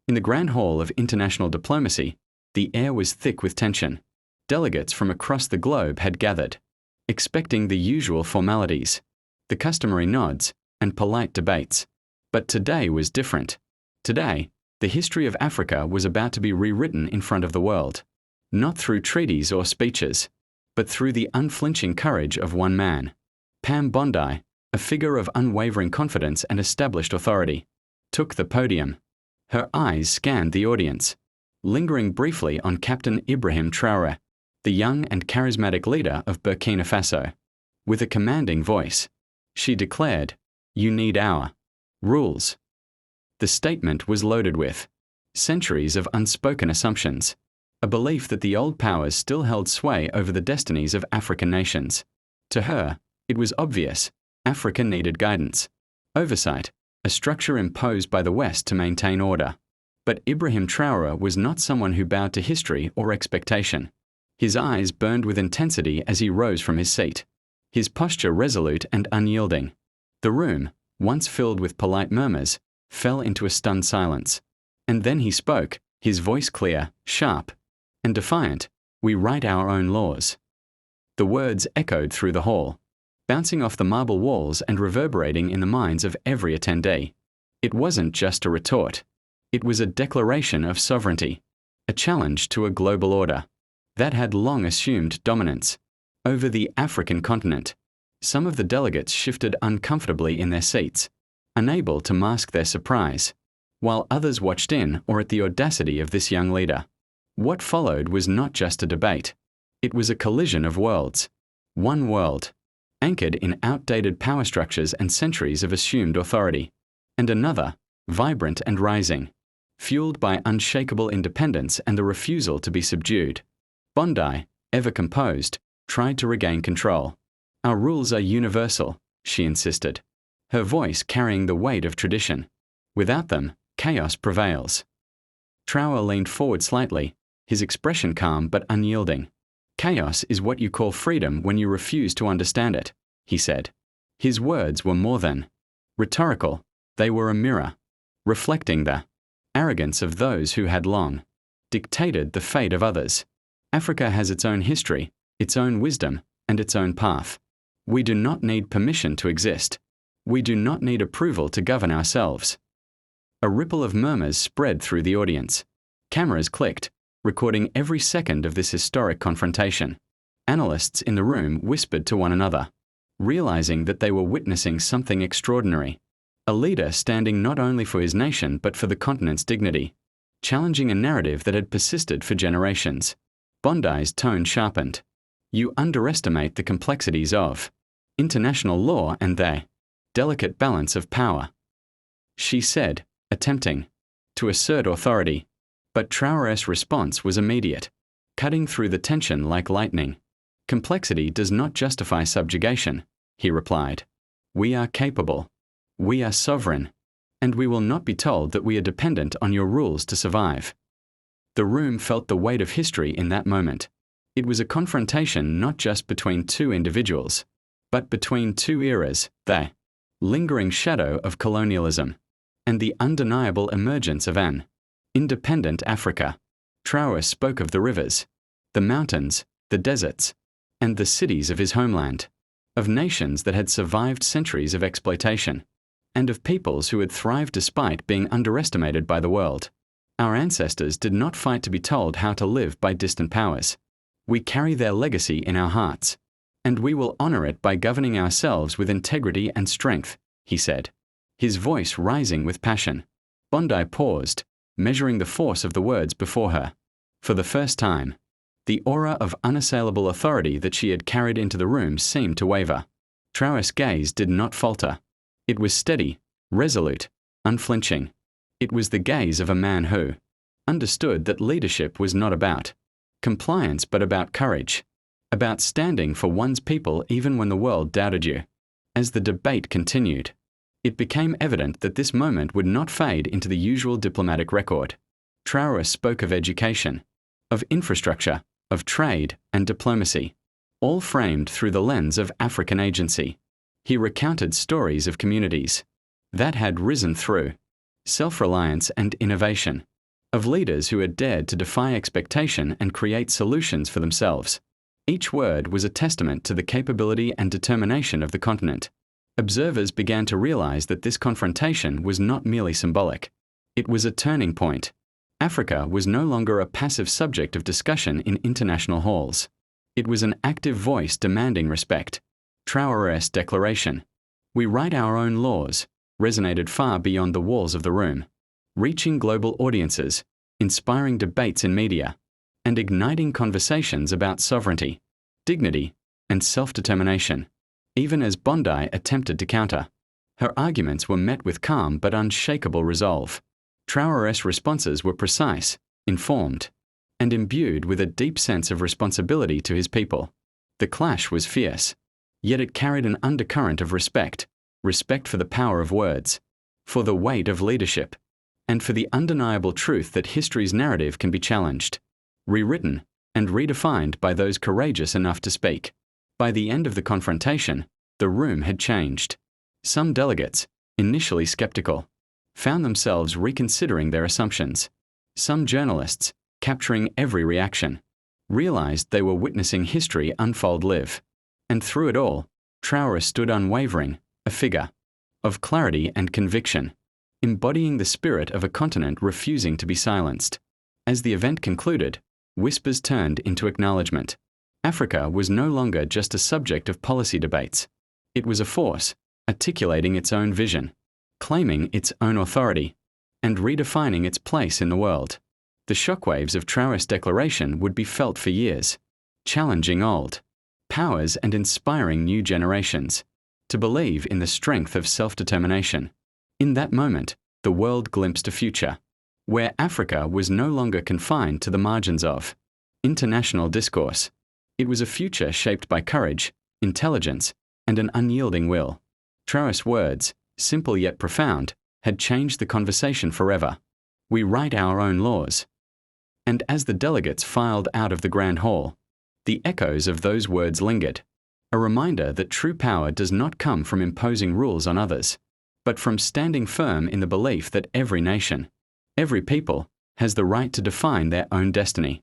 In the Grand Hall of International Diplomacy, the air was thick with tension. Delegates from across the globe had gathered, expecting the usual formalities, the customary nods, and polite debates. But today was different. Today, the history of Africa was about to be rewritten in front of the world, not through treaties or speeches, but through the unflinching courage of one man. Pam Bondi, a figure of unwavering confidence and established authority, took the podium. Her eyes scanned the audience, lingering briefly on Captain Ibrahim Traoré, the young and charismatic leader of Burkina Faso. With a commanding voice, she declared, "You need our rules." The statement was loaded with centuries of unspoken assumptions, a belief that the old powers still held sway over the destinies of African nations. To her, it was obvious Africa needed guidance, oversight, a structure imposed by the West to maintain order. But Ibrahim Traoré was not someone who bowed to history or expectation. His eyes burned with intensity as he rose from his seat, his posture resolute and unyielding. The room, once filled with polite murmurs, fell into a stunned silence. And then he spoke, his voice clear, sharp, and defiant. "We write our own laws." The words echoed through the hall, bouncing off the marble walls and reverberating in the minds of every attendee. It wasn't just a retort. It was a declaration of sovereignty, a challenge to a global order that had long assumed dominance over the African continent. Some of the delegates shifted uncomfortably in their seats, unable to mask their surprise, while others watched in awe at the audacity of this young leader. What followed was not just a debate. It was a collision of worlds. One world, anchored in outdated power structures and centuries of assumed authority, and another, vibrant and rising, fueled by unshakable independence and the refusal to be subdued. Bondi, ever composed, tried to regain control. "Our rules are universal," she insisted, her voice carrying the weight of tradition. "Without them, chaos prevails." Traoré leaned forward slightly, his expression calm but unyielding. "Chaos is what you call freedom when you refuse to understand it," he said. His words were more than rhetorical. They were a mirror, reflecting the arrogance of those who had long dictated the fate of others. Africa has its own history, its own wisdom, and its own path. We do not need permission to exist. We do not need approval to govern ourselves. A ripple of murmurs spread through the audience. Cameras clicked, recording every second of this historic confrontation. Analysts in the room whispered to one another, realizing that they were witnessing something extraordinary. A leader standing not only for his nation but for the continent's dignity, challenging a narrative that had persisted for generations. Bondi's tone sharpened. "You underestimate the complexities of international law and the delicate balance of power," she said, attempting to assert authority. But Traoré's response was immediate, cutting through the tension like lightning. "Complexity does not justify subjugation," he replied. "We are capable. We are sovereign. And we will not be told that we are dependent on your rules to survive." The room felt the weight of history in that moment. It was a confrontation not just between two individuals, but between two eras, the lingering shadow of colonialism and the undeniable emergence of an independent Africa. Traoré spoke of the rivers, the mountains, the deserts, and the cities of his homeland, of nations that had survived centuries of exploitation, and of peoples who had thrived despite being underestimated by the world. Our ancestors did not fight to be told how to live by distant powers. We carry their legacy in our hearts, and we will honor it by governing ourselves with integrity and strength, he said, his voice rising with passion. Bondi paused, measuring the force of the words before her. For the first time, the aura of unassailable authority that she had carried into the room seemed to waver. Traoré's gaze did not falter. It was steady, resolute, unflinching. It was the gaze of a man who understood that leadership was not about compliance but about courage, about standing for one's people even when the world doubted you. As the debate continued, it became evident that this moment would not fade into the usual diplomatic record. Traoré spoke of education, of infrastructure, of trade and diplomacy, all framed through the lens of African agency. He recounted stories of communities that had risen through self-reliance and innovation, of leaders who had dared to defy expectation and create solutions for themselves. Each word was a testament to the capability and determination of the continent. Observers began to realize that this confrontation was not merely symbolic. It was a turning point. Africa was no longer a passive subject of discussion in international halls. It was an active voice demanding respect. Traoré's declaration, "We write our own laws," resonated far beyond the walls of the room, reaching global audiences, inspiring debates in media, and igniting conversations about sovereignty, dignity, and self-determination. Even as Bondi attempted to counter, her arguments were met with calm but unshakable resolve. Traoré's responses were precise, informed, and imbued with a deep sense of responsibility to his people. The clash was fierce, yet it carried an undercurrent of respect for the power of words, for the weight of leadership, and for the undeniable truth that history's narrative can be challenged, rewritten, and redefined by those courageous enough to speak. By the end of the confrontation, the room had changed. Some delegates, initially skeptical, found themselves reconsidering their assumptions. Some journalists, capturing every reaction, realized they were witnessing history unfold live. And through it all, Traoré stood unwavering, a figure of clarity and conviction, embodying the spirit of a continent refusing to be silenced. As the event concluded, whispers turned into acknowledgement. Africa was no longer just a subject of policy debates. It was a force, articulating its own vision, claiming its own authority, and redefining its place in the world. The shockwaves of Traoré's declaration would be felt for years, challenging old powers and inspiring new generations to believe in the strength of self-determination. In that moment, the world glimpsed a future where Africa was no longer confined to the margins of international discourse. It was a future shaped by courage, intelligence, and an unyielding will. Traoré's words, simple yet profound, had changed the conversation forever. We write our own laws. And as the delegates filed out of the grand hall, the echoes of those words lingered, a reminder that true power does not come from imposing rules on others, but from standing firm in the belief that every nation, every people, has the right to define their own destiny.